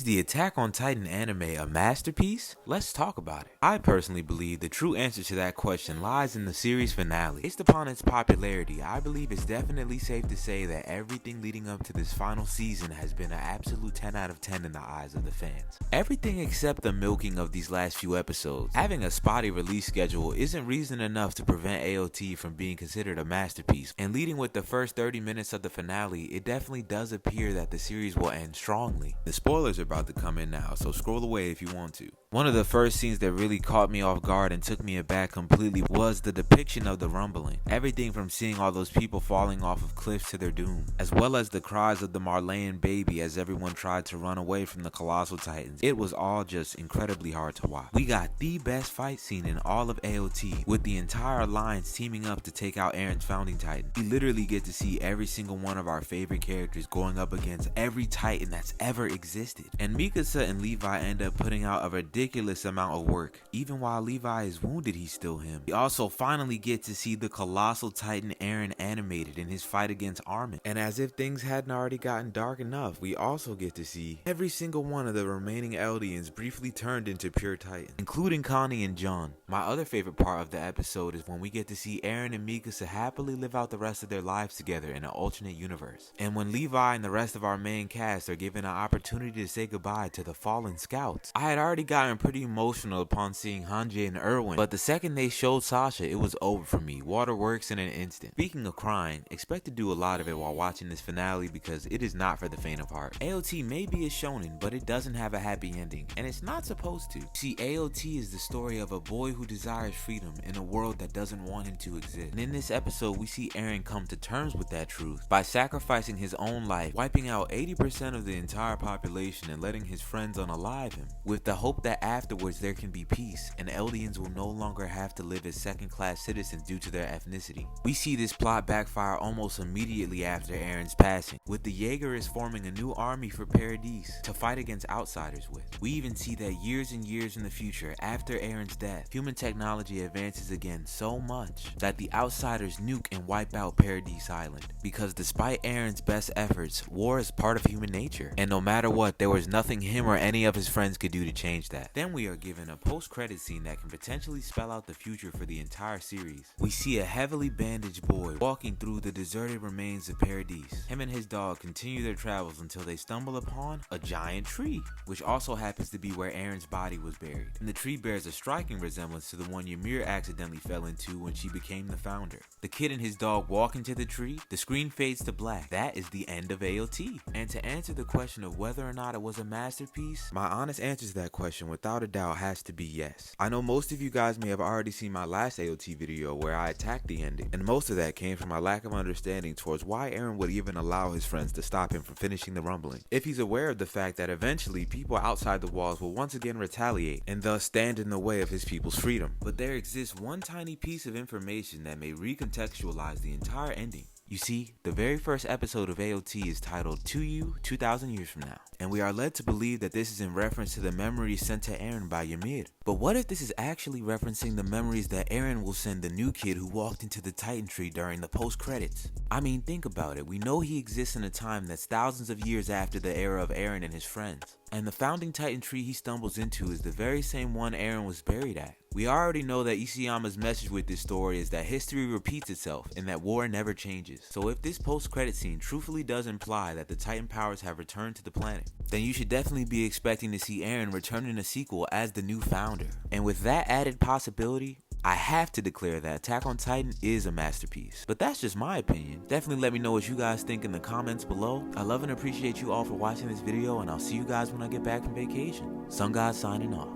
Is the Attack on Titan anime a masterpiece? Let's talk about it. I personally believe the true answer to that question lies in the series finale. Based upon its popularity, I believe it's definitely safe to say that everything leading up to this final season has been an absolute 10 out of 10 in the eyes of the fans. Everything except the milking of these last few episodes. Having a spotty release schedule isn't reason enough to prevent AOT from being considered a masterpiece, and leading with the first 30 minutes of the finale, it definitely does appear that the series will end strongly. The spoilers are about to come in now, so scroll away if you want to. One of the first scenes that really caught me off guard and took me aback completely was the depiction of the rumbling. Everything from seeing all those people falling off of cliffs to their doom, as well as the cries of the Marleyan baby as everyone tried to run away from the colossal titans. It was all just incredibly hard to watch. We got the best fight scene in all of AOT, with the entire alliance teaming up to take out Eren's founding titan. We literally get to see every single one of our favorite characters going up against every titan that's ever existed. And Mikasa and Levi end up putting out a ridiculous amount of work. Even while Levi is wounded, he's still him. We also finally get to see the colossal titan Eren animated in his fight against Armin. And as if things hadn't already gotten dark enough, we also get to see every single one of the remaining Eldians briefly turned into pure titans, including Connie and John. My other favorite part of the episode is when we get to see Eren and Mikasa happily live out the rest of their lives together in an alternate universe. And when Levi and the rest of our main cast are given an opportunity to say goodbye to the fallen scouts. I had already gotten pretty emotional upon seeing Hanji and Erwin, but the second they showed Sasha, it was over for me. Waterworks in an instant. Speaking of crying, expect to do a lot of it while watching this finale because it is not for the faint of heart. AOT may be a shonen, but it doesn't have a happy ending, and it's not supposed to. See, AOT is the story of a boy who desires freedom in a world that doesn't want him to exist. And in this episode, we see Eren come to terms with that truth by sacrificing his own life, wiping out 80% of the entire population and letting his friends unalive him, with the hope that afterwards there can be peace and Eldians will no longer have to live as second-class citizens due to their ethnicity. We see this plot backfire almost immediately after Eren's passing, with the Yeagers forming a new army for Paradise to fight against outsiders with. We even see that years and years in the future, after Eren's death, human technology advances again so much that the outsiders nuke and wipe out Paradise Island, because despite Eren's best efforts, war is part of human nature, and no matter what, there was nothing him or any of his friends could do to change that. Then we are given a post-credit scene that can potentially spell out the future for the entire series. We see a heavily bandaged boy walking through the deserted remains of Paradise. Him and his dog continue their travels until they stumble upon a giant tree, which also happens to be where Eren's body was buried. And the tree bears a striking resemblance to the one Ymir accidentally fell into when she became the founder. The kid and his dog walk into the tree, the screen fades to black. That is the end of AOT. And to answer the question of whether or not it was a masterpiece, my honest answer to that question without a doubt has to be yes. I know most of you guys may have already seen my last AOT video where I attacked the ending, and most of that came from my lack of understanding towards why Eren would even allow his friends to stop him from finishing the rumbling, if he's aware of the fact that eventually people outside the walls will once again retaliate and thus stand in the way of his people's freedom. But there exists one tiny piece of information that may recontextualize the entire ending. You see, the very first episode of AOT is titled To You 2,000 Years From Now, and we are led to believe that this is in reference to the memories sent to Eren by Ymir. But what if this is actually referencing the memories that Eren will send the new kid who walked into the Titan tree during the post-credits? I mean, think about it. We know he exists in a time that's thousands of years after the era of Eren and his friends. And the founding Titan tree he stumbles into is the very same one Eren was buried at. We already know that Isayama's message with this story is that history repeats itself and that war never changes. So if this post-credit scene truthfully does imply that the Titan powers have returned to the planet, then you should definitely be expecting to see Eren return in a sequel as the new founder. And with that added possibility, I have to declare that Attack on Titan is a masterpiece. But that's just my opinion. Definitely let me know what you guys think in the comments below. I love and appreciate you all for watching this video, and I'll see you guys when I get back from vacation. Sun God signing off.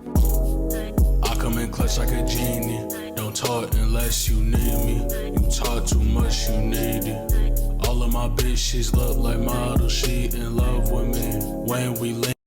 I come in clutch like a genie. Don't talk unless you need me. You talk too much, you need it. All of my bitches look like models. She in love with me. When we link